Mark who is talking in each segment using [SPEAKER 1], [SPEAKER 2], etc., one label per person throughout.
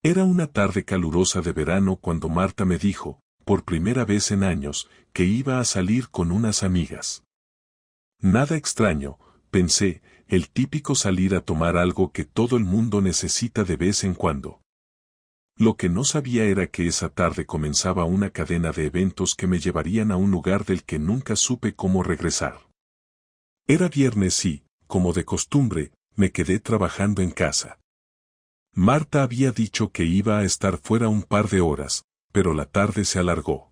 [SPEAKER 1] Era una tarde calurosa de verano cuando Marta me dijo, por primera vez en años, que iba a salir con unas amigas. Nada extraño, pensé, el típico salir a tomar algo que todo el mundo necesita de vez en cuando. Lo que no sabía era que esa tarde comenzaba una cadena de eventos que me llevarían a un lugar del que nunca supe cómo regresar. Era viernes y, como de costumbre, me quedé trabajando en casa. Marta había dicho que iba a estar fuera un par de horas, pero la tarde se alargó.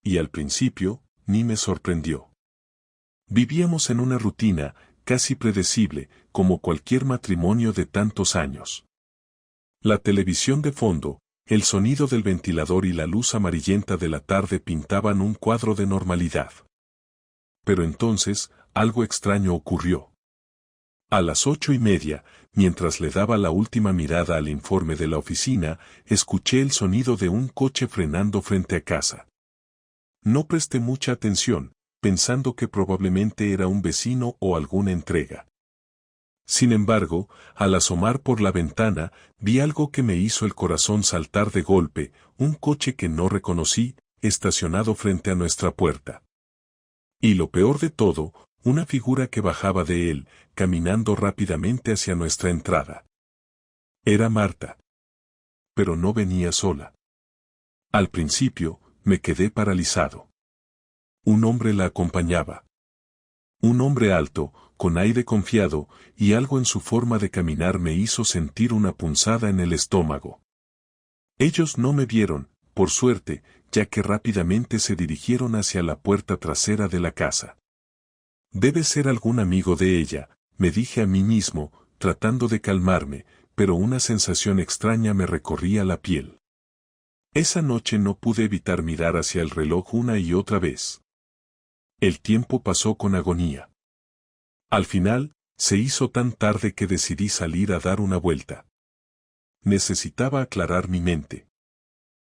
[SPEAKER 1] Y al principio, ni me sorprendió. Vivíamos en una rutina, casi predecible, como cualquier matrimonio de tantos años. La televisión de fondo, el sonido del ventilador y la luz amarillenta de la tarde pintaban un cuadro de normalidad. Pero entonces, algo extraño ocurrió. A las 8:30, mientras le daba la última mirada al informe de la oficina, escuché el sonido de un coche frenando frente a casa. No presté mucha atención, pensando que probablemente era un vecino o alguna entrega. Sin embargo, al asomar por la ventana, vi algo que me hizo el corazón saltar de golpe, un coche que no reconocí, estacionado frente a nuestra puerta. Y lo peor de todo, una figura que bajaba de él, caminando rápidamente hacia nuestra entrada. Era Marta. Pero no venía sola. Al principio, me quedé paralizado. Un hombre la acompañaba. Un hombre alto, con aire confiado, y algo en su forma de caminar me hizo sentir una punzada en el estómago. Ellos no me vieron, por suerte, ya que rápidamente se dirigieron hacia la puerta trasera de la casa. Debe ser algún amigo de ella, me dije a mí mismo, tratando de calmarme, pero una sensación extraña me recorría la piel. Esa noche no pude evitar mirar hacia el reloj una y otra vez. El tiempo pasó con agonía. Al final, se hizo tan tarde que decidí salir a dar una vuelta. Necesitaba aclarar mi mente.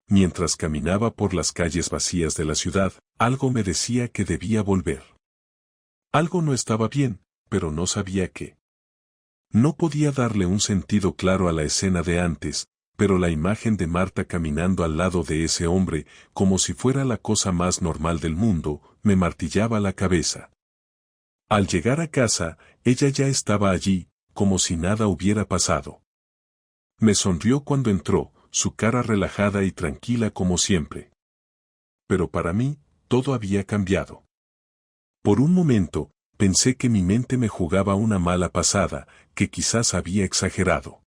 [SPEAKER 1] Mientras caminaba por las calles vacías de la ciudad, algo me decía que debía volver. Algo no estaba bien, pero no sabía qué. No podía darle un sentido claro a la escena de antes, pero la imagen de Marta caminando al lado de ese hombre, como si fuera la cosa más normal del mundo, me martillaba la cabeza. Al llegar a casa, ella ya estaba allí, como si nada hubiera pasado. Me sonrió cuando entró, su cara relajada y tranquila como siempre. Pero para mí, todo había cambiado. Por un momento, pensé que mi mente me jugaba una mala pasada, que quizás había exagerado.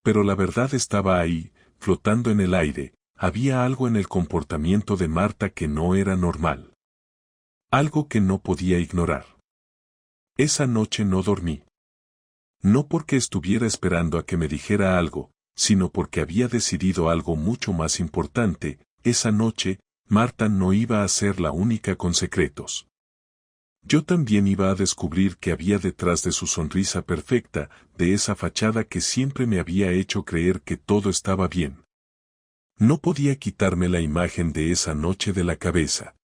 [SPEAKER 1] Pero la verdad estaba ahí, flotando en el aire, había algo en el comportamiento de Marta que no era normal. Algo que no podía ignorar. Esa noche no dormí. No porque estuviera esperando a que me dijera algo, sino porque había decidido algo mucho más importante. Esa noche, Marta no iba a ser la única con secretos. Yo también iba a descubrir qué había detrás de su sonrisa perfecta, de esa fachada que siempre me había hecho creer que todo estaba bien. No podía quitarme la imagen de esa noche de la cabeza.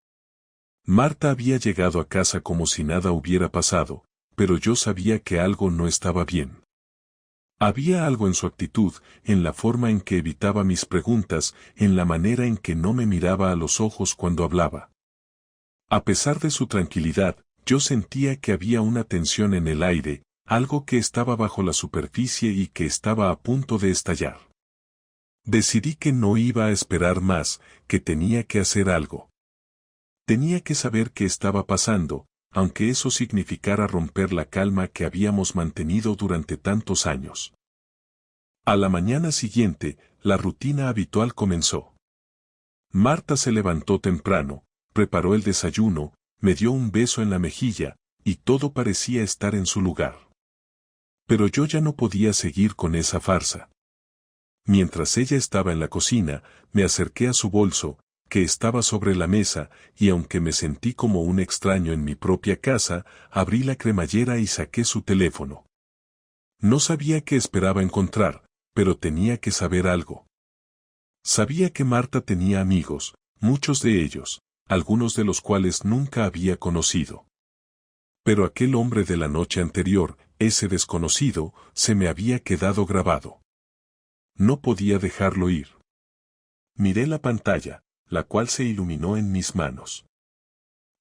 [SPEAKER 1] Marta había llegado a casa como si nada hubiera pasado, pero yo sabía que algo no estaba bien. Había algo en su actitud, en la forma en que evitaba mis preguntas, en la manera en que no me miraba a los ojos cuando hablaba. A pesar de su tranquilidad, yo sentía que había una tensión en el aire, algo que estaba bajo la superficie y que estaba a punto de estallar. Decidí que no iba a esperar más, que tenía que hacer algo. Tenía que saber qué estaba pasando, aunque eso significara romper la calma que habíamos mantenido durante tantos años. A la mañana siguiente, la rutina habitual comenzó. Marta se levantó temprano, preparó el desayuno, me dio un beso en la mejilla, y todo parecía estar en su lugar. Pero yo ya no podía seguir con esa farsa. Mientras ella estaba en la cocina, me acerqué a su bolso, que estaba sobre la mesa, y aunque me sentí como un extraño en mi propia casa, abrí la cremallera y saqué su teléfono. No sabía qué esperaba encontrar, pero tenía que saber algo. Sabía que Marta tenía amigos, muchos de ellos, algunos de los cuales nunca había conocido. Pero aquel hombre de la noche anterior, ese desconocido, se me había quedado grabado. No podía dejarlo ir. Miré la pantalla, la cual se iluminó en mis manos.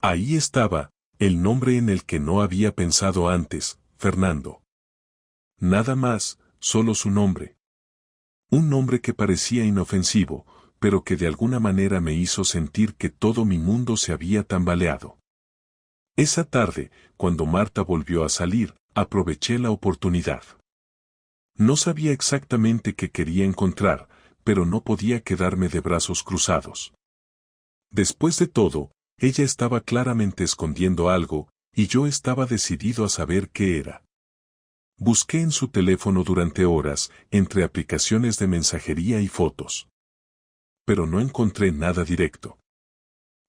[SPEAKER 1] Ahí estaba, el nombre en el que no había pensado antes, Fernando. Nada más, solo su nombre. Un nombre que parecía inofensivo, pero que de alguna manera me hizo sentir que todo mi mundo se había tambaleado. Esa tarde, cuando Marta volvió a salir, aproveché la oportunidad. No sabía exactamente qué quería encontrar, pero no podía quedarme de brazos cruzados. Después de todo, ella estaba claramente escondiendo algo, y yo estaba decidido a saber qué era. Busqué en su teléfono durante horas, entre aplicaciones de mensajería y fotos. Pero no encontré nada directo.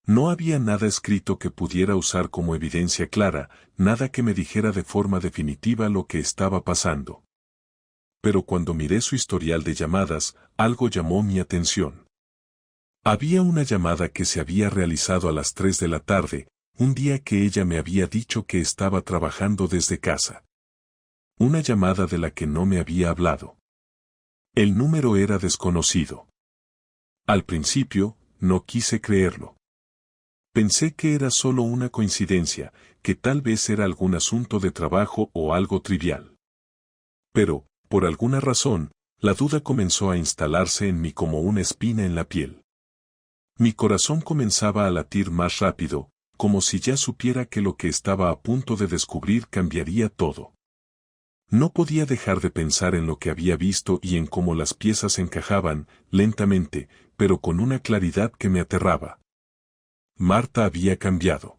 [SPEAKER 1] No había nada escrito que pudiera usar como evidencia clara, nada que me dijera de forma definitiva lo que estaba pasando. Pero cuando miré su historial de llamadas, algo llamó mi atención. Había una llamada que se había realizado a las 3 de la tarde, un día que ella me había dicho que estaba trabajando desde casa. Una llamada de la que no me había hablado. El número era desconocido. Al principio, no quise creerlo. Pensé que era solo una coincidencia, que tal vez era algún asunto de trabajo o algo trivial. Pero, por alguna razón, la duda comenzó a instalarse en mí como una espina en la piel. Mi corazón comenzaba a latir más rápido, como si ya supiera que lo que estaba a punto de descubrir cambiaría todo. No podía dejar de pensar en lo que había visto y en cómo las piezas encajaban, lentamente, pero con una claridad que me aterraba. Marta había cambiado.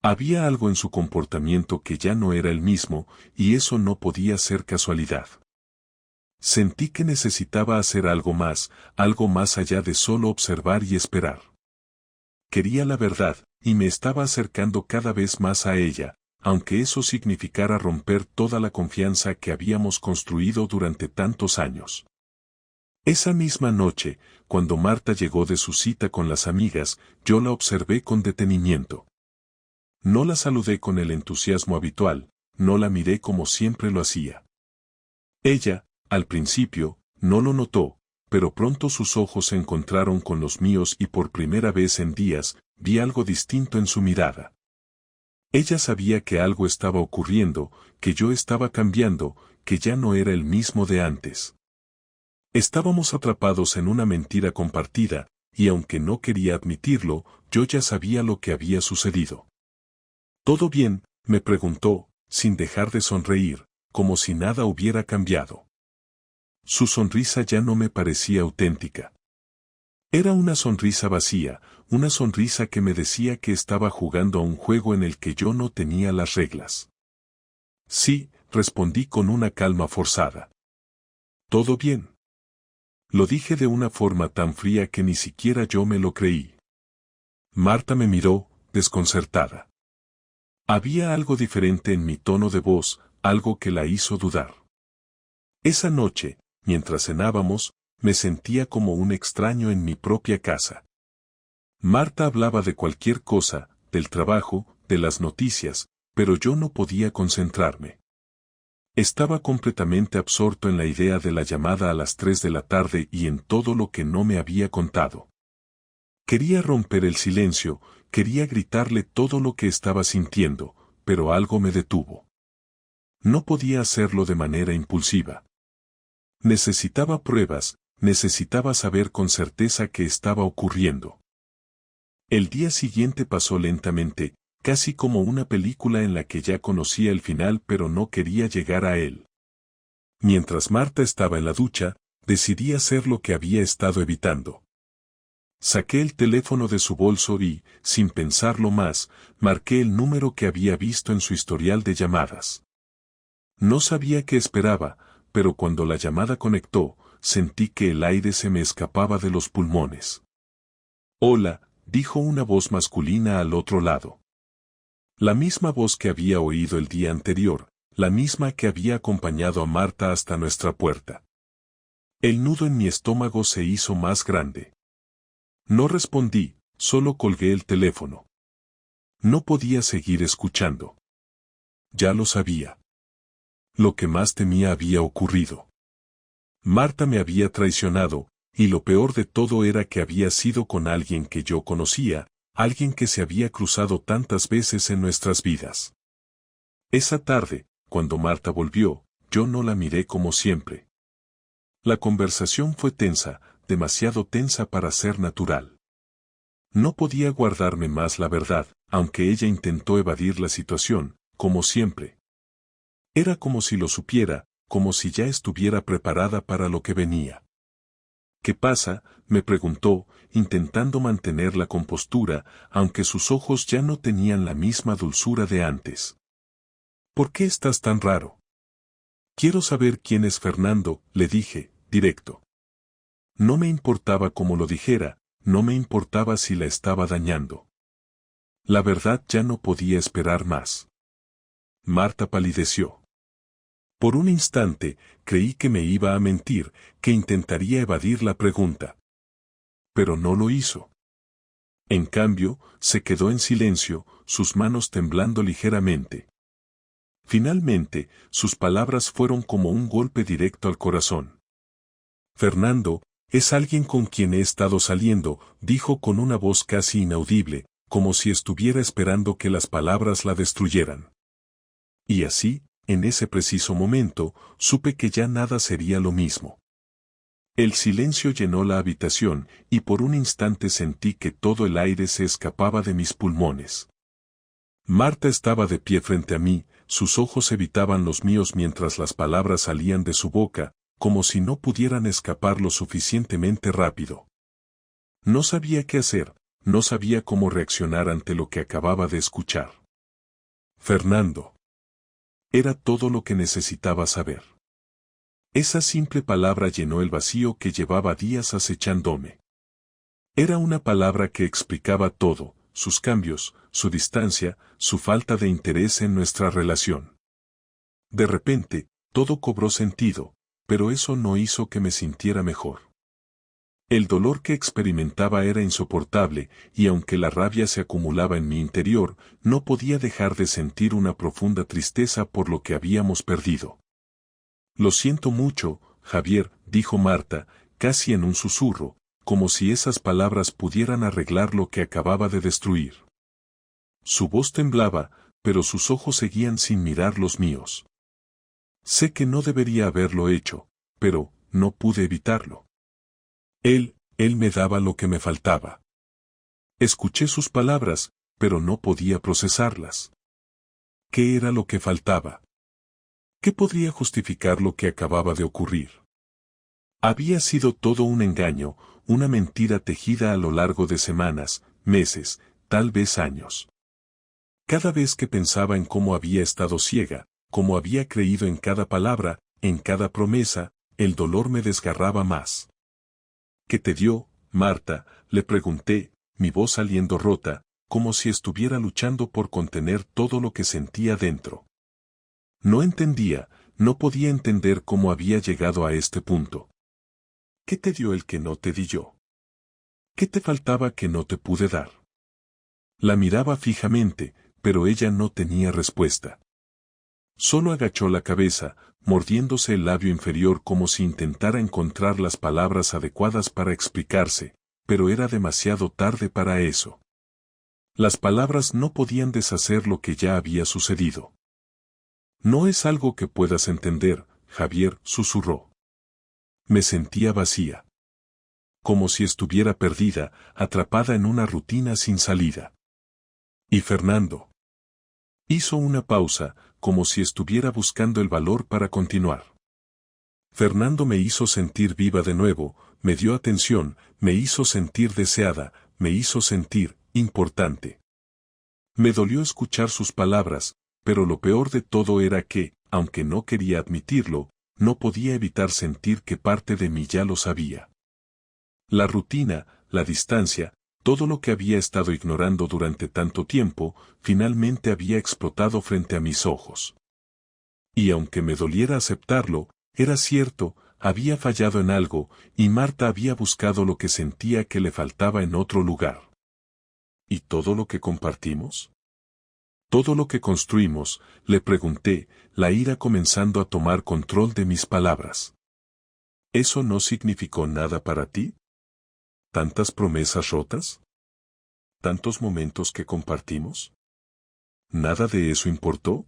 [SPEAKER 1] Había algo en su comportamiento que ya no era el mismo, y eso no podía ser casualidad. Sentí que necesitaba hacer algo más allá de solo observar y esperar. Quería la verdad, y me estaba acercando cada vez más a ella, aunque eso significara romper toda la confianza que habíamos construido durante tantos años. Esa misma noche, cuando Marta llegó de su cita con las amigas, yo la observé con detenimiento. No la saludé con el entusiasmo habitual, no la miré como siempre lo hacía. Ella, al principio, no lo notó, pero pronto sus ojos se encontraron con los míos y por primera vez en días, vi algo distinto en su mirada. Ella sabía que algo estaba ocurriendo, que yo estaba cambiando, que ya no era el mismo de antes. Estábamos atrapados en una mentira compartida, y aunque no quería admitirlo, yo ya sabía lo que había sucedido. ¿Todo bien?, me preguntó, sin dejar de sonreír, como si nada hubiera cambiado. Su sonrisa ya no me parecía auténtica. Era una sonrisa vacía, una sonrisa que me decía que estaba jugando a un juego en el que yo no tenía las reglas. Sí, respondí con una calma forzada. ¿Todo bien? Lo dije de una forma tan fría que ni siquiera yo me lo creí. Marta me miró, desconcertada. Había algo diferente en mi tono de voz, algo que la hizo dudar. Esa noche, mientras cenábamos, me sentía como un extraño en mi propia casa. Marta hablaba de cualquier cosa, del trabajo, de las noticias, pero yo no podía concentrarme. Estaba completamente absorto en la idea de la llamada a las 3 de la tarde y en todo lo que no me había contado. Quería romper el silencio, quería gritarle todo lo que estaba sintiendo, pero algo me detuvo. No podía hacerlo de manera impulsiva. Necesitaba pruebas, necesitaba saber con certeza qué estaba ocurriendo. El día siguiente pasó lentamente, casi como una película en la que ya conocía el final pero no quería llegar a él. Mientras Marta estaba en la ducha, decidí hacer lo que había estado evitando. Saqué el teléfono de su bolso y, sin pensarlo más, marqué el número que había visto en su historial de llamadas. No sabía qué esperaba, pero cuando la llamada conectó, sentí que el aire se me escapaba de los pulmones. Hola, dijo una voz masculina al otro lado. La misma voz que había oído el día anterior, la misma que había acompañado a Marta hasta nuestra puerta. El nudo en mi estómago se hizo más grande. No respondí, solo colgué el teléfono. No podía seguir escuchando. Ya lo sabía. Lo que más temía había ocurrido. Marta me había traicionado, y lo peor de todo era que había sido con alguien que yo conocía, alguien que se había cruzado tantas veces en nuestras vidas. Esa tarde, cuando Marta volvió, yo no la miré como siempre. La conversación fue tensa, demasiado tensa para ser natural. No podía guardarme más la verdad, aunque ella intentó evadir la situación, como siempre. Era como si lo supiera, como si ya estuviera preparada para lo que venía. ¿Qué pasa?, me preguntó, intentando mantener la compostura, aunque sus ojos ya no tenían la misma dulzura de antes. ¿Por qué estás tan raro? Quiero saber quién es Fernando, le dije, directo. No me importaba cómo lo dijera, no me importaba si la estaba dañando. La verdad ya no podía esperar más. Marta palideció. Por un instante, creí que me iba a mentir, que intentaría evadir la pregunta. Pero no lo hizo. En cambio, se quedó en silencio, sus manos temblando ligeramente. Finalmente, sus palabras fueron como un golpe directo al corazón. Fernando, es alguien con quien he estado saliendo, dijo con una voz casi inaudible, como si estuviera esperando que las palabras la destruyeran. Y así, en ese preciso momento, supe que ya nada sería lo mismo. El silencio llenó la habitación, y por un instante sentí que todo el aire se escapaba de mis pulmones. Marta estaba de pie frente a mí, sus ojos evitaban los míos mientras las palabras salían de su boca, como si no pudieran escapar lo suficientemente rápido. No sabía qué hacer, no sabía cómo reaccionar ante lo que acababa de escuchar. Fernando. Era todo lo que necesitaba saber. Esa simple palabra llenó el vacío que llevaba días acechándome. Era una palabra que explicaba todo, sus cambios, su distancia, su falta de interés en nuestra relación. De repente, todo cobró sentido, pero eso no hizo que me sintiera mejor. El dolor que experimentaba era insoportable, y aunque la rabia se acumulaba en mi interior, no podía dejar de sentir una profunda tristeza por lo que habíamos perdido. Lo siento mucho, Javier, dijo Marta, casi en un susurro, como si esas palabras pudieran arreglar lo que acababa de destruir. Su voz temblaba, pero sus ojos seguían sin mirar los míos. Sé que no debería haberlo hecho, pero no pude evitarlo. Él me daba lo que me faltaba. Escuché sus palabras, pero no podía procesarlas. ¿Qué era lo que faltaba? ¿Qué podría justificar lo que acababa de ocurrir? Había sido todo un engaño, una mentira tejida a lo largo de semanas, meses, tal vez años. Cada vez que pensaba en cómo había estado ciega, cómo había creído en cada palabra, en cada promesa, el dolor me desgarraba más. ¿Qué te dio, Marta?, le pregunté, mi voz saliendo rota, como si estuviera luchando por contener todo lo que sentía dentro. No entendía, no podía entender cómo había llegado a este punto. ¿Qué te dio el que no te di yo? ¿Qué te faltaba que no te pude dar? La miraba fijamente, pero ella no tenía respuesta. Solo agachó la cabeza, mordiéndose el labio inferior como si intentara encontrar las palabras adecuadas para explicarse, pero era demasiado tarde para eso. Las palabras no podían deshacer lo que ya había sucedido. No es algo que puedas entender, Javier, susurró. Me sentía vacía. Como si estuviera perdida, atrapada en una rutina sin salida. ¿Y Fernando? Hizo una pausa, como si estuviera buscando el valor para continuar. Fernando me hizo sentir viva de nuevo, me dio atención, me hizo sentir deseada, me hizo sentir importante. Me dolió escuchar sus palabras, pero lo peor de todo era que, aunque no quería admitirlo, no podía evitar sentir que parte de mí ya lo sabía. La rutina, la distancia, todo lo que había estado ignorando durante tanto tiempo, finalmente había explotado frente a mis ojos. Y aunque me doliera aceptarlo, era cierto, había fallado en algo, y Marta había buscado lo que sentía que le faltaba en otro lugar. ¿Y todo lo que compartimos? ¿Todo lo que construimos?, le pregunté, la ira comenzando a tomar control de mis palabras. ¿Eso no significó nada para ti? ¿Tantas promesas rotas? ¿Tantos momentos que compartimos? ¿Nada de eso importó?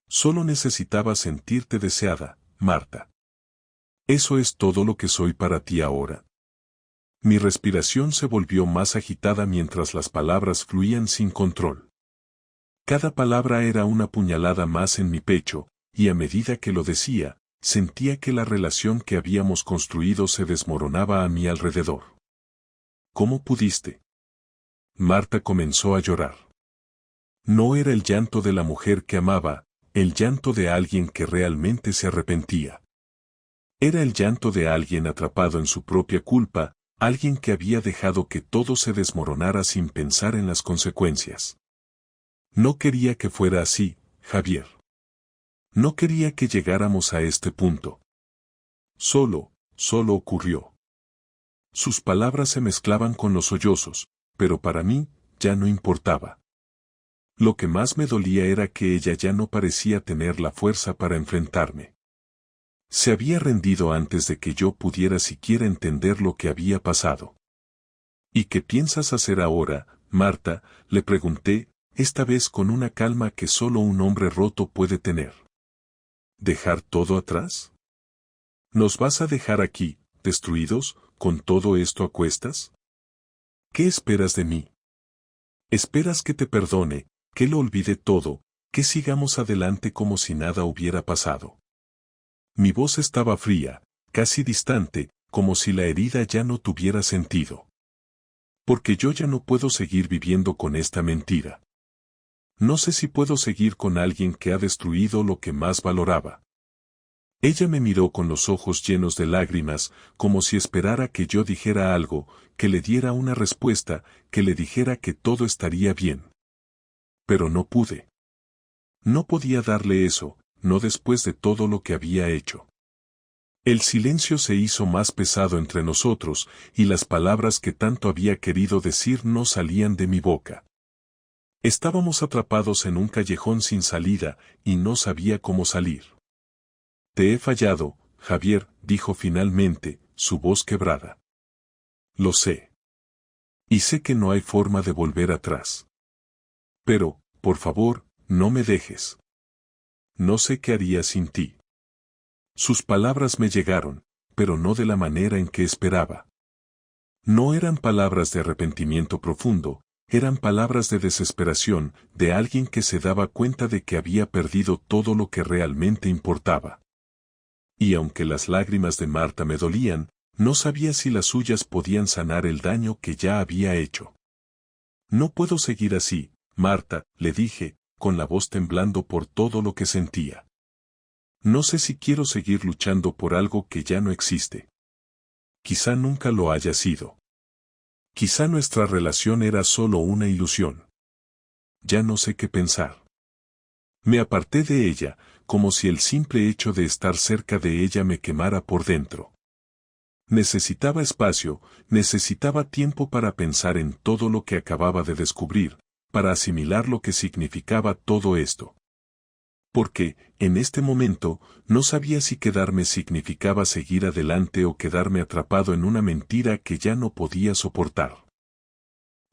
[SPEAKER 1] Solo necesitaba sentirte deseada, Marta. ¿Eso es todo lo que soy para ti ahora? Mi respiración se volvió más agitada mientras las palabras fluían sin control. Cada palabra era una puñalada más en mi pecho, y a medida que lo decía, sentía que la relación que habíamos construido se desmoronaba a mi alrededor. ¿Cómo pudiste? Marta comenzó a llorar. No era el llanto de la mujer que amaba, el llanto de alguien que realmente se arrepentía. Era el llanto de alguien atrapado en su propia culpa, alguien que había dejado que todo se desmoronara sin pensar en las consecuencias. No quería que fuera así, Javier. No quería que llegáramos a este punto. Solo ocurrió. Sus palabras se mezclaban con los sollozos, pero para mí, ya no importaba. Lo que más me dolía era que ella ya no parecía tener la fuerza para enfrentarme. Se había rendido antes de que yo pudiera siquiera entender lo que había pasado. ¿Y qué piensas hacer ahora, Marta?, le pregunté, esta vez con una calma que solo un hombre roto puede tener. ¿Dejar todo atrás? ¿Nos vas a dejar aquí, destruidos, con todo esto a cuestas? ¿Qué esperas de mí? ¿Esperas que te perdone, que lo olvide todo, que sigamos adelante como si nada hubiera pasado? Mi voz estaba fría, casi distante, como si la herida ya no tuviera sentido. Porque yo ya no puedo seguir viviendo con esta mentira. No sé si puedo seguir con alguien que ha destruido lo que más valoraba. Ella me miró con los ojos llenos de lágrimas, como si esperara que yo dijera algo, que le diera una respuesta, que le dijera que todo estaría bien. Pero no pude. No podía darle eso, no después de todo lo que había hecho. El silencio se hizo más pesado entre nosotros, y las palabras que tanto había querido decir no salían de mi boca. Estábamos atrapados en un callejón sin salida, y no sabía cómo salir. Te he fallado, Javier, dijo finalmente, su voz quebrada. Lo sé. Y sé que no hay forma de volver atrás. Pero, por favor, no me dejes. No sé qué haría sin ti. Sus palabras me llegaron, pero no de la manera en que esperaba. No eran palabras de arrepentimiento profundo, eran palabras de desesperación, de alguien que se daba cuenta de que había perdido todo lo que realmente importaba. Y aunque las lágrimas de Marta me dolían, no sabía si las suyas podían sanar el daño que ya había hecho. No puedo seguir así, Marta, le dije, con la voz temblando por todo lo que sentía. No sé si quiero seguir luchando por algo que ya no existe. Quizá nunca lo haya sido. Quizá nuestra relación era solo una ilusión. Ya no sé qué pensar. Me aparté de ella, como si el simple hecho de estar cerca de ella me quemara por dentro. Necesitaba espacio, necesitaba tiempo para pensar en todo lo que acababa de descubrir, para asimilar lo que significaba todo esto. Porque, en este momento, no sabía si quedarme significaba seguir adelante o quedarme atrapado en una mentira que ya no podía soportar.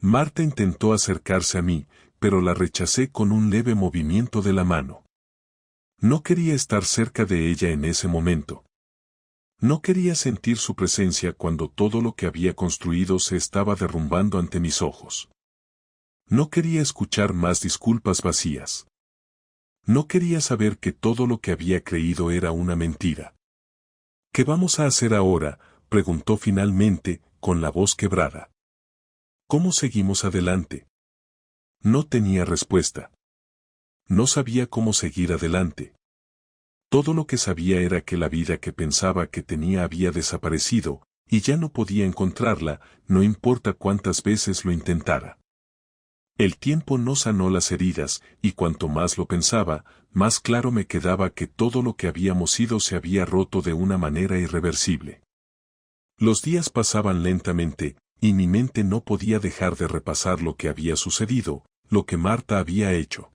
[SPEAKER 1] Marta intentó acercarse a mí, pero la rechacé con un leve movimiento de la mano. No quería estar cerca de ella en ese momento. No quería sentir su presencia cuando todo lo que había construido se estaba derrumbando ante mis ojos. No quería escuchar más disculpas vacías. No quería saber que todo lo que había creído era una mentira. ¿Qué vamos a hacer ahora?, preguntó finalmente, con la voz quebrada. ¿Cómo seguimos adelante? No tenía respuesta. No sabía cómo seguir adelante. Todo lo que sabía era que la vida que pensaba que tenía había desaparecido, y ya no podía encontrarla, no importa cuántas veces lo intentara. El tiempo no sanó las heridas, y cuanto más lo pensaba, más claro me quedaba que todo lo que habíamos sido se había roto de una manera irreversible. Los días pasaban lentamente, y mi mente no podía dejar de repasar lo que había sucedido, lo que Marta había hecho.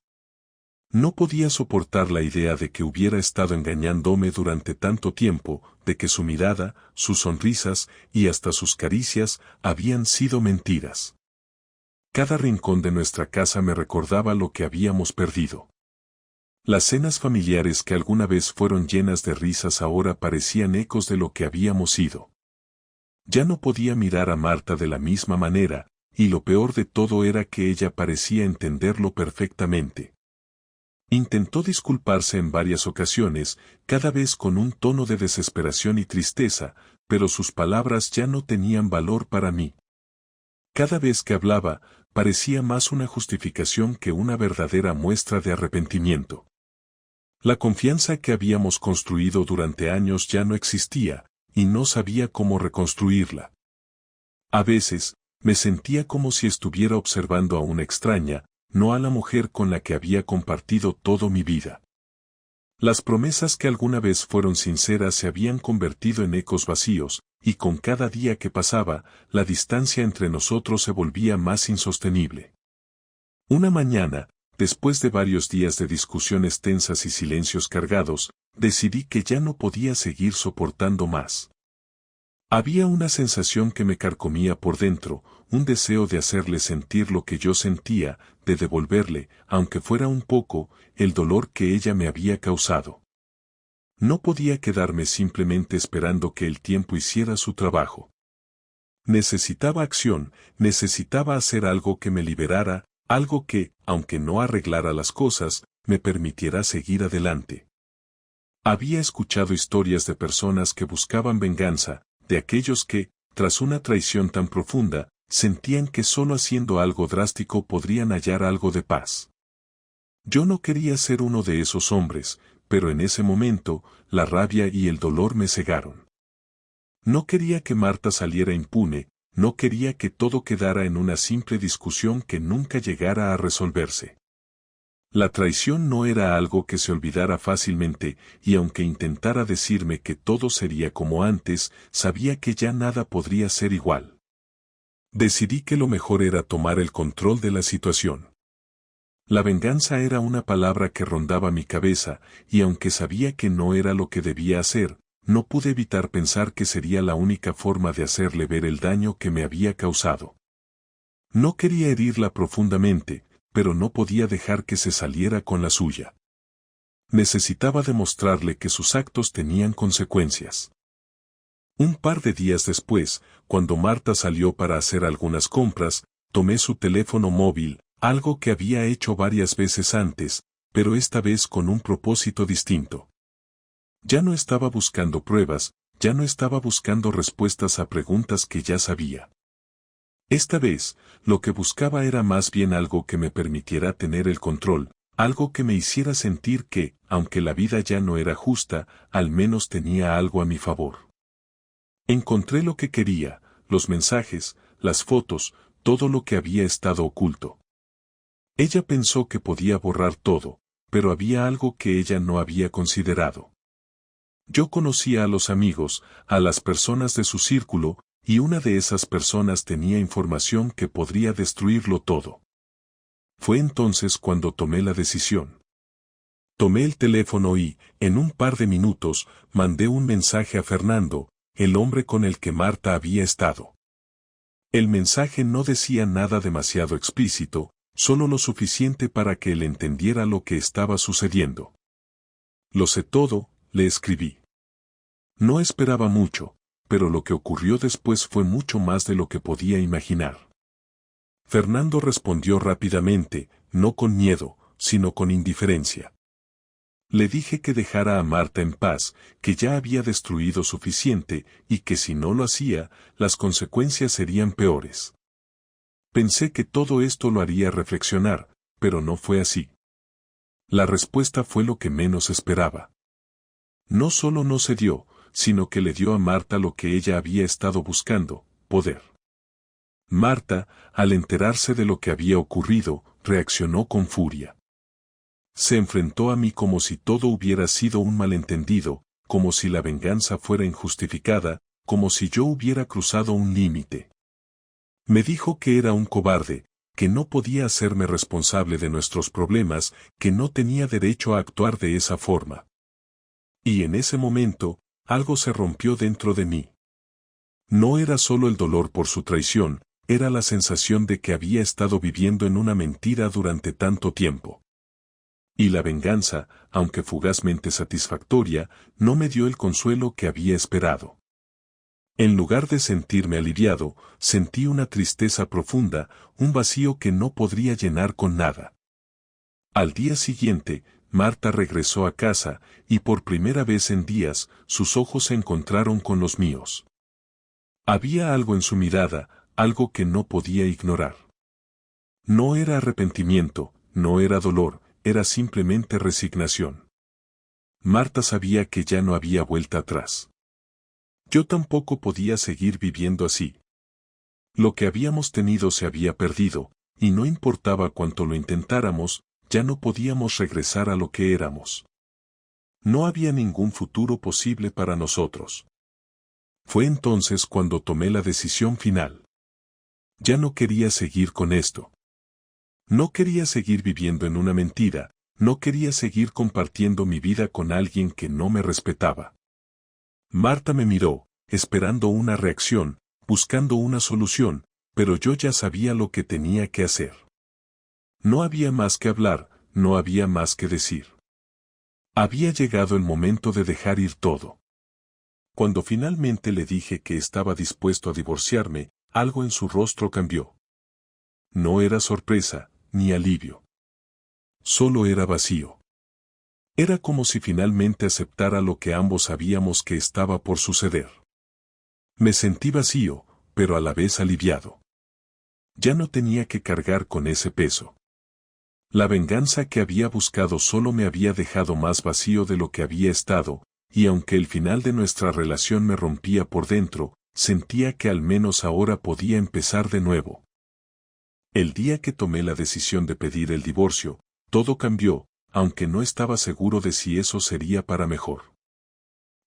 [SPEAKER 1] No podía soportar la idea de que hubiera estado engañándome durante tanto tiempo, de que su mirada, sus sonrisas y hasta sus caricias habían sido mentiras. Cada rincón de nuestra casa me recordaba lo que habíamos perdido. Las cenas familiares que alguna vez fueron llenas de risas ahora parecían ecos de lo que habíamos sido. Ya no podía mirar a Marta de la misma manera, y lo peor de todo era que ella parecía entenderlo perfectamente. Intentó disculparse en varias ocasiones, cada vez con un tono de desesperación y tristeza, pero sus palabras ya no tenían valor para mí. Cada vez que hablaba, parecía más una justificación que una verdadera muestra de arrepentimiento. La confianza que habíamos construido durante años ya no existía, y no sabía cómo reconstruirla. A veces, me sentía como si estuviera observando a una extraña, no a la mujer con la que había compartido toda mi vida. Las promesas que alguna vez fueron sinceras se habían convertido en ecos vacíos, y con cada día que pasaba, la distancia entre nosotros se volvía más insostenible. Una mañana, después de varios días de discusiones tensas y silencios cargados, decidí que ya no podía seguir soportando más. Había una sensación que me carcomía por dentro, un deseo de hacerle sentir lo que yo sentía, de devolverle, aunque fuera un poco, el dolor que ella me había causado. No podía quedarme simplemente esperando que el tiempo hiciera su trabajo. Necesitaba acción, necesitaba hacer algo que me liberara, algo que, aunque no arreglara las cosas, me permitiera seguir adelante. Había escuchado historias de personas que buscaban venganza, de aquellos que, tras una traición tan profunda, sentían que solo haciendo algo drástico podrían hallar algo de paz. Yo no quería ser uno de esos hombres, pero en ese momento, la rabia y el dolor me cegaron. No quería que Marta saliera impune, no quería que todo quedara en una simple discusión que nunca llegara a resolverse. La traición no era algo que se olvidara fácilmente, y aunque intentara decirme que todo sería como antes, sabía que ya nada podría ser igual. Decidí que lo mejor era tomar el control de la situación. La venganza era una palabra que rondaba mi cabeza, y aunque sabía que no era lo que debía hacer, no pude evitar pensar que sería la única forma de hacerle ver el daño que me había causado. No quería herirla profundamente, pero no podía dejar que se saliera con la suya. Necesitaba demostrarle que sus actos tenían consecuencias. Un par de días después, cuando Marta salió para hacer algunas compras, tomé su teléfono móvil, algo que había hecho varias veces antes, pero esta vez con un propósito distinto. Ya no estaba buscando pruebas, ya no estaba buscando respuestas a preguntas que ya sabía. Esta vez, lo que buscaba era más bien algo que me permitiera tener el control, algo que me hiciera sentir que, aunque la vida ya no era justa, al menos tenía algo a mi favor. Encontré lo que quería, los mensajes, las fotos, todo lo que había estado oculto. Ella pensó que podía borrar todo, pero había algo que ella no había considerado. Yo conocía a los amigos, a las personas de su círculo, y una de esas personas tenía información que podría destruirlo todo. Fue entonces cuando tomé la decisión. Tomé el teléfono y, en un par de minutos, mandé un mensaje a Fernando, el hombre con el que Marta había estado. El mensaje no decía nada demasiado explícito, solo lo suficiente para que él entendiera lo que estaba sucediendo. Lo sé todo, le escribí. No esperaba mucho, pero lo que ocurrió después fue mucho más de lo que podía imaginar. Fernando respondió rápidamente, no con miedo, sino con indiferencia. Le dije que dejara a Marta en paz, que ya había destruido suficiente, y que si no lo hacía, las consecuencias serían peores. Pensé que todo esto lo haría reflexionar, pero no fue así. La respuesta fue lo que menos esperaba. No solo no cedió, sino que le dio a Marta lo que ella había estado buscando, poder. Marta, al enterarse de lo que había ocurrido, reaccionó con furia. Se enfrentó a mí como si todo hubiera sido un malentendido, como si la venganza fuera injustificada, como si yo hubiera cruzado un límite. Me dijo que era un cobarde, que no podía hacerme responsable de nuestros problemas, que no tenía derecho a actuar de esa forma. Y en ese momento, algo se rompió dentro de mí. No era solo el dolor por su traición, era la sensación de que había estado viviendo en una mentira durante tanto tiempo. Y la venganza, aunque fugazmente satisfactoria, no me dio el consuelo que había esperado. En lugar de sentirme aliviado, sentí una tristeza profunda, un vacío que no podría llenar con nada. Al día siguiente, Marta regresó a casa, y por primera vez en días, sus ojos se encontraron con los míos. Había algo en su mirada, algo que no podía ignorar. No era arrepentimiento, no era dolor, era simplemente resignación. Marta sabía que ya no había vuelta atrás. Yo tampoco podía seguir viviendo así. Lo que habíamos tenido se había perdido, y no importaba cuánto lo intentáramos, ya no podíamos regresar a lo que éramos. No había ningún futuro posible para nosotros. Fue entonces cuando tomé la decisión final. Ya no quería seguir con esto. No quería seguir viviendo en una mentira, no quería seguir compartiendo mi vida con alguien que no me respetaba. Marta me miró, esperando una reacción, buscando una solución, pero yo ya sabía lo que tenía que hacer. No había más que hablar, no había más que decir. Había llegado el momento de dejar ir todo. Cuando finalmente le dije que estaba dispuesto a divorciarme, algo en su rostro cambió. No era sorpresa, ni alivio. Solo era vacío. Era como si finalmente aceptara lo que ambos sabíamos que estaba por suceder. Me sentí vacío, pero a la vez aliviado. Ya no tenía que cargar con ese peso. La venganza que había buscado solo me había dejado más vacío de lo que había estado, y aunque el final de nuestra relación me rompía por dentro, sentía que al menos ahora podía empezar de nuevo. El día que tomé la decisión de pedir el divorcio, todo cambió, aunque no estaba seguro de si eso sería para mejor.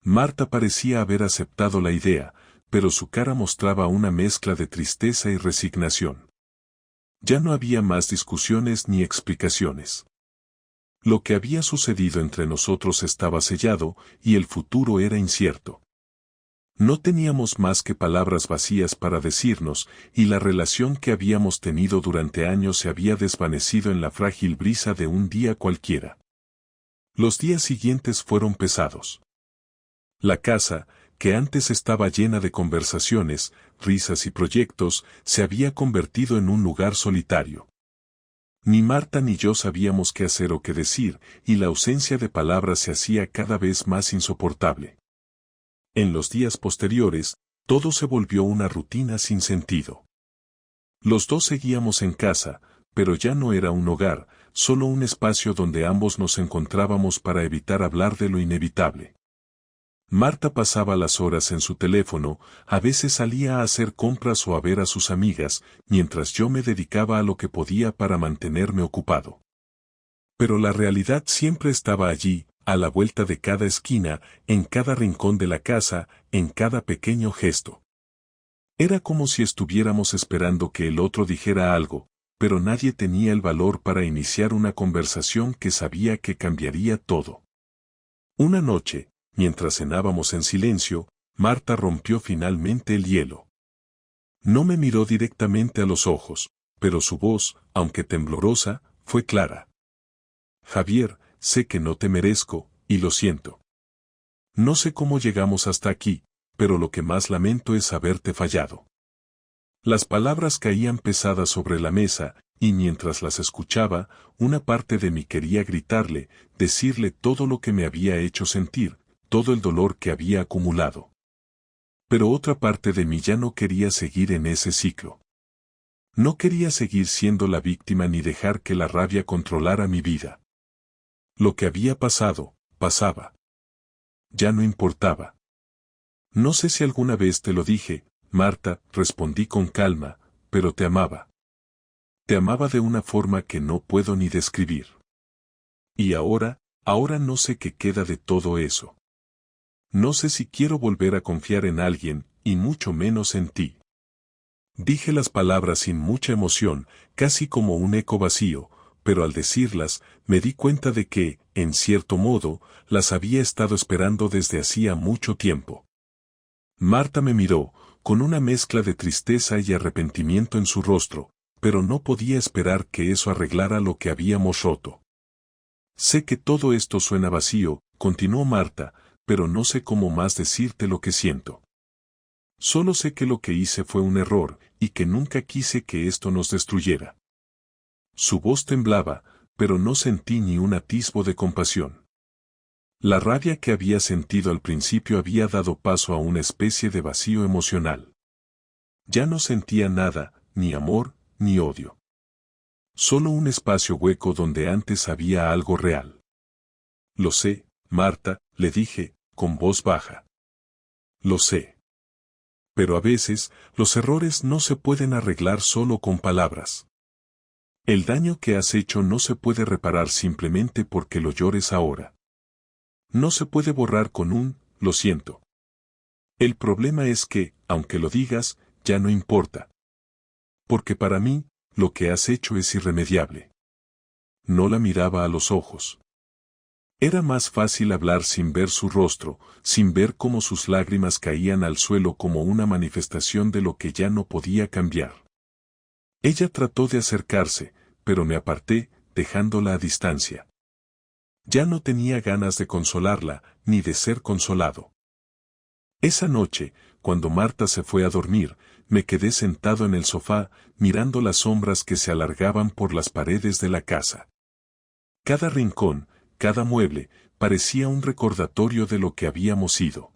[SPEAKER 1] Marta parecía haber aceptado la idea, pero su cara mostraba una mezcla de tristeza y resignación. Ya no había más discusiones ni explicaciones. Lo que había sucedido entre nosotros estaba sellado, y el futuro era incierto. No teníamos más que palabras vacías para decirnos, y la relación que habíamos tenido durante años se había desvanecido en la frágil brisa de un día cualquiera. Los días siguientes fueron pesados. La casa, que antes estaba llena de conversaciones, risas y proyectos, se había convertido en un lugar solitario. Ni Marta ni yo sabíamos qué hacer o qué decir, y la ausencia de palabras se hacía cada vez más insoportable. En los días posteriores, todo se volvió una rutina sin sentido. Los dos seguíamos en casa, pero ya no era un hogar, solo un espacio donde ambos nos encontrábamos para evitar hablar de lo inevitable. Marta pasaba las horas en su teléfono, a veces salía a hacer compras o a ver a sus amigas, mientras yo me dedicaba a lo que podía para mantenerme ocupado. Pero la realidad siempre estaba allí, a la vuelta de cada esquina, en cada rincón de la casa, en cada pequeño gesto. Era como si estuviéramos esperando que el otro dijera algo, pero nadie tenía el valor para iniciar una conversación que sabía que cambiaría todo. Una noche, mientras cenábamos en silencio, Marta rompió finalmente el hielo. No me miró directamente a los ojos, pero su voz, aunque temblorosa, fue clara. Javier, sé que no te merezco, y lo siento. No sé cómo llegamos hasta aquí, pero lo que más lamento es haberte fallado. Las palabras caían pesadas sobre la mesa, y mientras las escuchaba, una parte de mí quería gritarle, decirle todo lo que me había hecho sentir, todo el dolor que había acumulado. Pero otra parte de mí ya no quería seguir en ese ciclo. No quería seguir siendo la víctima ni dejar que la rabia controlara mi vida. Lo que había pasado, pasaba. Ya no importaba. No sé si alguna vez te lo dije, Marta, respondí con calma, pero te amaba. Te amaba de una forma que no puedo ni describir. Y ahora no sé qué queda de todo eso. No sé si quiero volver a confiar en alguien, y mucho menos en ti. Dije las palabras sin mucha emoción, casi como un eco vacío, pero al decirlas, me di cuenta de que, en cierto modo, las había estado esperando desde hacía mucho tiempo. Marta me miró, con una mezcla de tristeza y arrepentimiento en su rostro, pero no podía esperar que eso arreglara lo que habíamos roto. Sé que todo esto suena vacío, continuó Marta, pero no sé cómo más decirte lo que siento. Solo sé que lo que hice fue un error, y que nunca quise que esto nos destruyera. Su voz temblaba, pero no sentí ni un atisbo de compasión. La rabia que había sentido al principio había dado paso a una especie de vacío emocional. Ya no sentía nada, ni amor, ni odio. Solo un espacio hueco donde antes había algo real. Lo sé, Marta, le dije, con voz baja. Lo sé. Pero a veces, los errores no se pueden arreglar solo con palabras. El daño que has hecho no se puede reparar simplemente porque lo llores ahora. No se puede borrar con un, lo siento. El problema es que, aunque lo digas, ya no importa. Porque para mí, lo que has hecho es irremediable. No la miraba a los ojos. Era más fácil hablar sin ver su rostro, sin ver cómo sus lágrimas caían al suelo como una manifestación de lo que ya no podía cambiar. Ella trató de acercarse, pero me aparté, dejándola a distancia. Ya no tenía ganas de consolarla, ni de ser consolado. Esa noche, cuando Marta se fue a dormir, me quedé sentado en el sofá, mirando las sombras que se alargaban por las paredes de la casa. Cada rincón, cada mueble, parecía un recordatorio de lo que habíamos sido.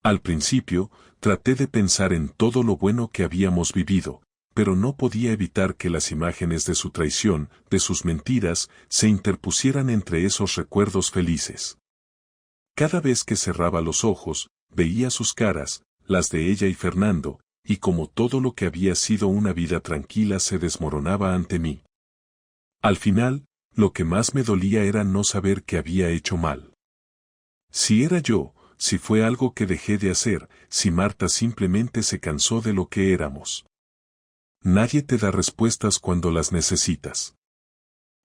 [SPEAKER 1] Al principio, traté de pensar en todo lo bueno que habíamos vivido, pero no podía evitar que las imágenes de su traición, de sus mentiras, se interpusieran entre esos recuerdos felices. Cada vez que cerraba los ojos, veía sus caras, las de ella y Fernando, y como todo lo que había sido una vida tranquila se desmoronaba ante mí. Al final, lo que más me dolía era no saber que había hecho mal. Si era yo, si fue algo que dejé de hacer, si Marta simplemente se cansó de lo que éramos. Nadie te da respuestas cuando las necesitas.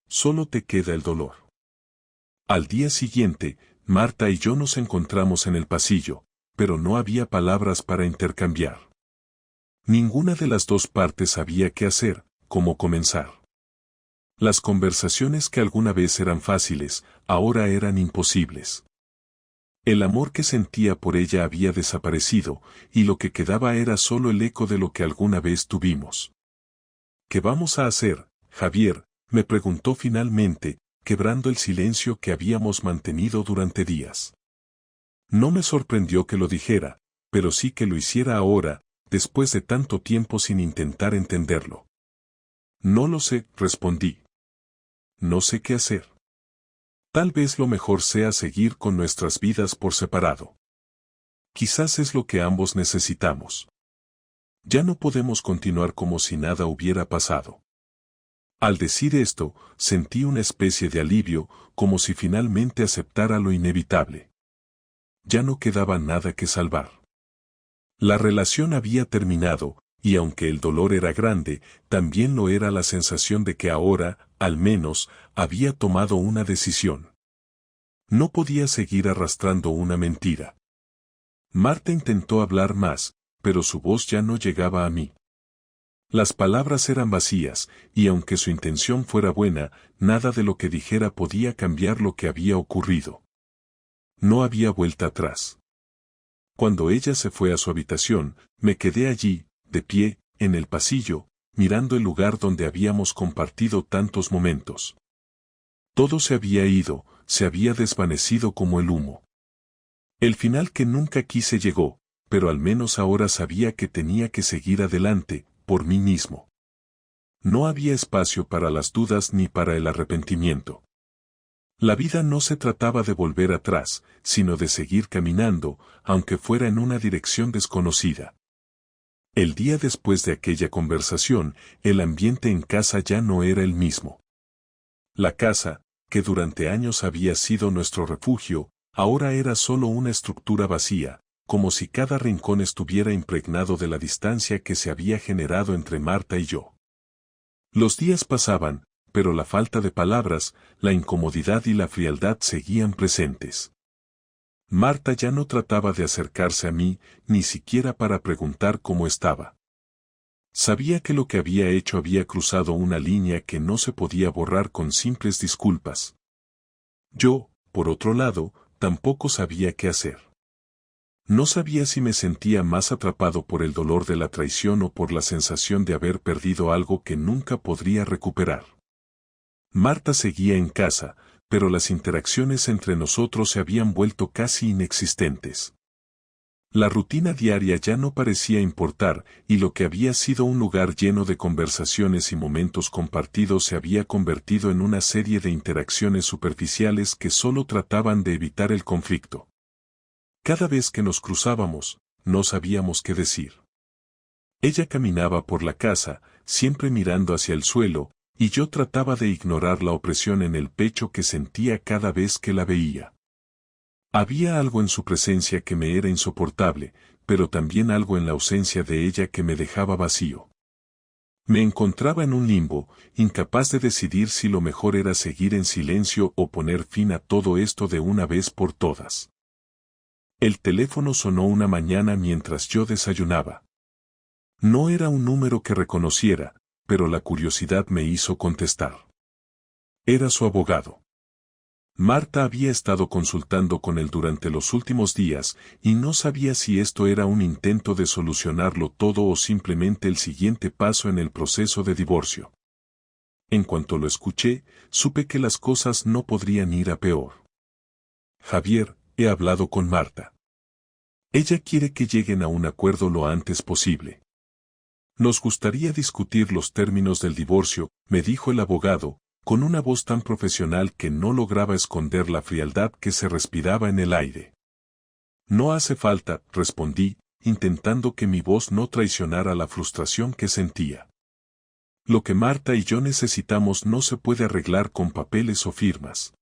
[SPEAKER 1] Solo te queda el dolor. Al día siguiente, Marta y yo nos encontramos en el pasillo, pero no había palabras para intercambiar. Ninguna de las dos partes sabía qué hacer, cómo comenzar. Las conversaciones que alguna vez eran fáciles, ahora eran imposibles. El amor que sentía por ella había desaparecido, y lo que quedaba era solo el eco de lo que alguna vez tuvimos. ¿Qué vamos a hacer, Javier?, me preguntó finalmente, quebrando el silencio que habíamos mantenido durante días. No me sorprendió que lo dijera, pero sí que lo hiciera ahora, después de tanto tiempo sin intentar entenderlo. No lo sé, respondí. No sé qué hacer. Tal vez lo mejor sea seguir con nuestras vidas por separado. Quizás es lo que ambos necesitamos. Ya no podemos continuar como si nada hubiera pasado. Al decir esto, sentí una especie de alivio, como si finalmente aceptara lo inevitable. Ya no quedaba nada que salvar. La relación había terminado, y aunque el dolor era grande, también lo era la sensación de que ahora, al menos, había tomado una decisión. No podía seguir arrastrando una mentira. Marta intentó hablar más, pero su voz ya no llegaba a mí. Las palabras eran vacías, y aunque su intención fuera buena, nada de lo que dijera podía cambiar lo que había ocurrido. No había vuelta atrás. Cuando ella se fue a su habitación, me quedé allí, de pie, en el pasillo, mirando el lugar donde habíamos compartido tantos momentos. Todo se había ido, se había desvanecido como el humo. El final que nunca quise llegó, pero al menos ahora sabía que tenía que seguir adelante, por mí mismo. No había espacio para las dudas ni para el arrepentimiento. La vida no se trataba de volver atrás, sino de seguir caminando, aunque fuera en una dirección desconocida. El día después de aquella conversación, el ambiente en casa ya no era el mismo. La casa, que durante años había sido nuestro refugio, ahora era solo una estructura vacía, como si cada rincón estuviera impregnado de la distancia que se había generado entre Marta y yo. Los días pasaban, pero la falta de palabras, la incomodidad y la frialdad seguían presentes. Marta ya no trataba de acercarse a mí, ni siquiera para preguntar cómo estaba. Sabía que lo que había hecho había cruzado una línea que no se podía borrar con simples disculpas. Yo, por otro lado, tampoco sabía qué hacer. No sabía si me sentía más atrapado por el dolor de la traición o por la sensación de haber perdido algo que nunca podría recuperar. Marta seguía en casa, pero las interacciones entre nosotros se habían vuelto casi inexistentes. La rutina diaria ya no parecía importar, y lo que había sido un lugar lleno de conversaciones y momentos compartidos se había convertido en una serie de interacciones superficiales que solo trataban de evitar el conflicto. Cada vez que nos cruzábamos, no sabíamos qué decir. Ella caminaba por la casa, siempre mirando hacia el suelo, y yo trataba de ignorar la opresión en el pecho que sentía cada vez que la veía. Había algo en su presencia que me era insoportable, pero también algo en la ausencia de ella que me dejaba vacío. Me encontraba en un limbo, incapaz de decidir si lo mejor era seguir en silencio o poner fin a todo esto de una vez por todas. El teléfono sonó una mañana mientras yo desayunaba. No era un número que reconociera, pero la curiosidad me hizo contestar. Era su abogado. Marta había estado consultando con él durante los últimos días y no sabía si esto era un intento de solucionarlo todo o simplemente el siguiente paso en el proceso de divorcio. En cuanto lo escuché, supe que las cosas no podrían ir a peor. Javier, he hablado con Marta. Ella quiere que lleguen a un acuerdo lo antes posible. Nos gustaría discutir los términos del divorcio, me dijo el abogado, con una voz tan profesional que no lograba esconder la frialdad que se respiraba en el aire. No hace falta, respondí, intentando que mi voz no traicionara la frustración que sentía. Lo que Marta y yo necesitamos no se puede arreglar con papeles o firmas.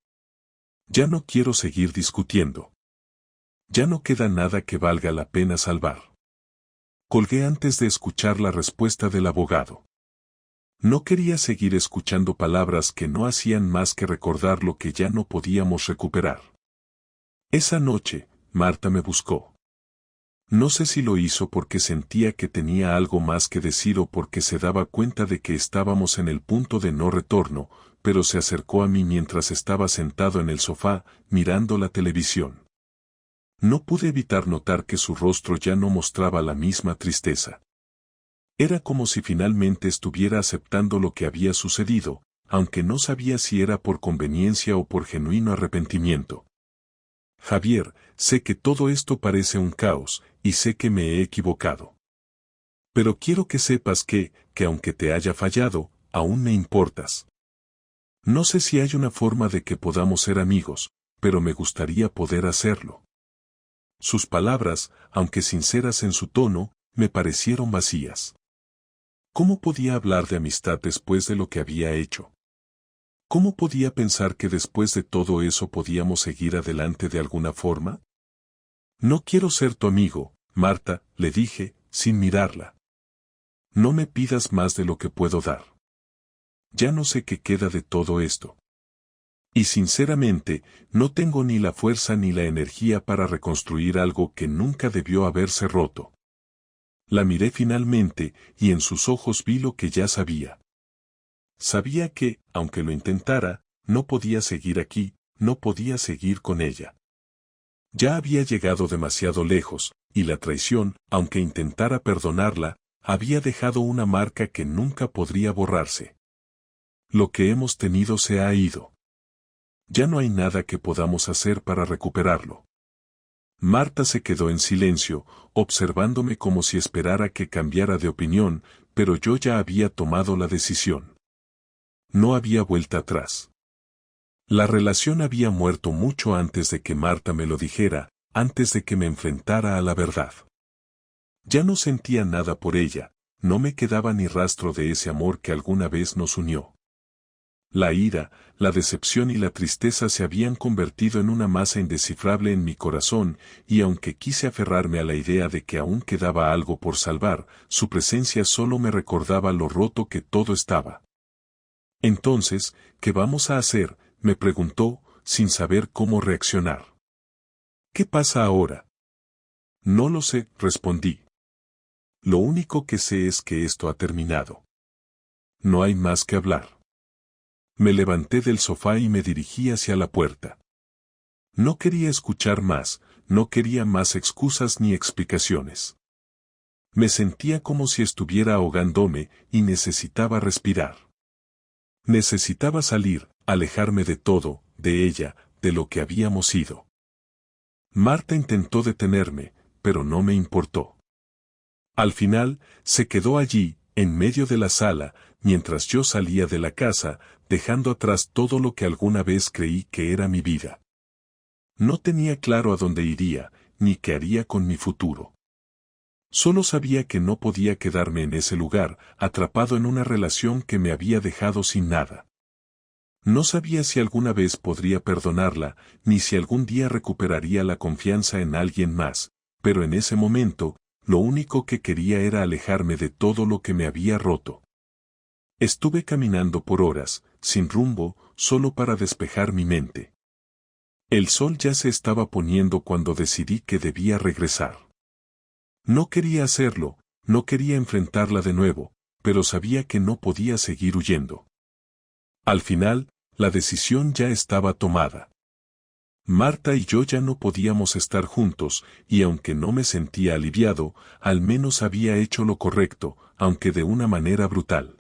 [SPEAKER 1] Ya no quiero seguir discutiendo. Ya no queda nada que valga la pena salvar. Colgué antes de escuchar la respuesta del abogado. No quería seguir escuchando palabras que no hacían más que recordar lo que ya no podíamos recuperar. Esa noche, Marta me buscó. No sé si lo hizo porque sentía que tenía algo más que decir o porque se daba cuenta de que estábamos en el punto de no retorno, pero se acercó a mí mientras estaba sentado en el sofá, mirando la televisión. No pude evitar notar que su rostro ya no mostraba la misma tristeza. Era como si finalmente estuviera aceptando lo que había sucedido, aunque no sabía si era por conveniencia o por genuino arrepentimiento. Javier, sé que todo esto parece un caos, y sé que me he equivocado. Pero quiero que sepas que aunque te haya fallado, aún me importas. No sé si hay una forma de que podamos ser amigos, pero me gustaría poder hacerlo. Sus palabras, aunque sinceras en su tono, me parecieron vacías. ¿Cómo podía hablar de amistad después de lo que había hecho? ¿Cómo podía pensar que después de todo eso podíamos seguir adelante de alguna forma? No quiero ser tu amigo, Marta, le dije, sin mirarla. No me pidas más de lo que puedo dar. Ya no sé qué queda de todo esto. Y sinceramente, no tengo ni la fuerza ni la energía para reconstruir algo que nunca debió haberse roto. La miré finalmente, y en sus ojos vi lo que ya sabía. Sabía que, aunque lo intentara, no podía seguir aquí, no podía seguir con ella. Ya había llegado demasiado lejos, y la traición, aunque intentara perdonarla, había dejado una marca que nunca podría borrarse. Lo que hemos tenido se ha ido. Ya no hay nada que podamos hacer para recuperarlo. Marta se quedó en silencio, observándome como si esperara que cambiara de opinión, pero yo ya había tomado la decisión. No había vuelta atrás. La relación había muerto mucho antes de que Marta me lo dijera, antes de que me enfrentara a la verdad. Ya no sentía nada por ella, no me quedaba ni rastro de ese amor que alguna vez nos unió. La ira, la decepción y la tristeza se habían convertido en una masa indescifrable en mi corazón, y aunque quise aferrarme a la idea de que aún quedaba algo por salvar, su presencia solo me recordaba lo roto que todo estaba. Entonces, ¿qué vamos a hacer?, me preguntó, sin saber cómo reaccionar. ¿Qué pasa ahora? No lo sé, respondí. Lo único que sé es que esto ha terminado. No hay más que hablar. Me levanté del sofá y me dirigí hacia la puerta. No quería escuchar más, no quería más excusas ni explicaciones. Me sentía como si estuviera ahogándome y necesitaba respirar. Necesitaba salir, alejarme de todo, de ella, de lo que habíamos sido. Marta intentó detenerme, pero no me importó. Al final, se quedó allí, en medio de la sala, mientras yo salía de la casa, dejando atrás todo lo que alguna vez creí que era mi vida. No tenía claro a dónde iría, ni qué haría con mi futuro. Solo sabía que no podía quedarme en ese lugar, atrapado en una relación que me había dejado sin nada. No sabía si alguna vez podría perdonarla, ni si algún día recuperaría la confianza en alguien más, pero en ese momento, lo único que quería era alejarme de todo lo que me había roto. Estuve caminando por horas, sin rumbo, solo para despejar mi mente. El sol ya se estaba poniendo cuando decidí que debía regresar. No quería hacerlo, no quería enfrentarla de nuevo, pero sabía que no podía seguir huyendo. Al final, la decisión ya estaba tomada. Marta y yo ya no podíamos estar juntos, y aunque no me sentía aliviado, al menos había hecho lo correcto, aunque de una manera brutal.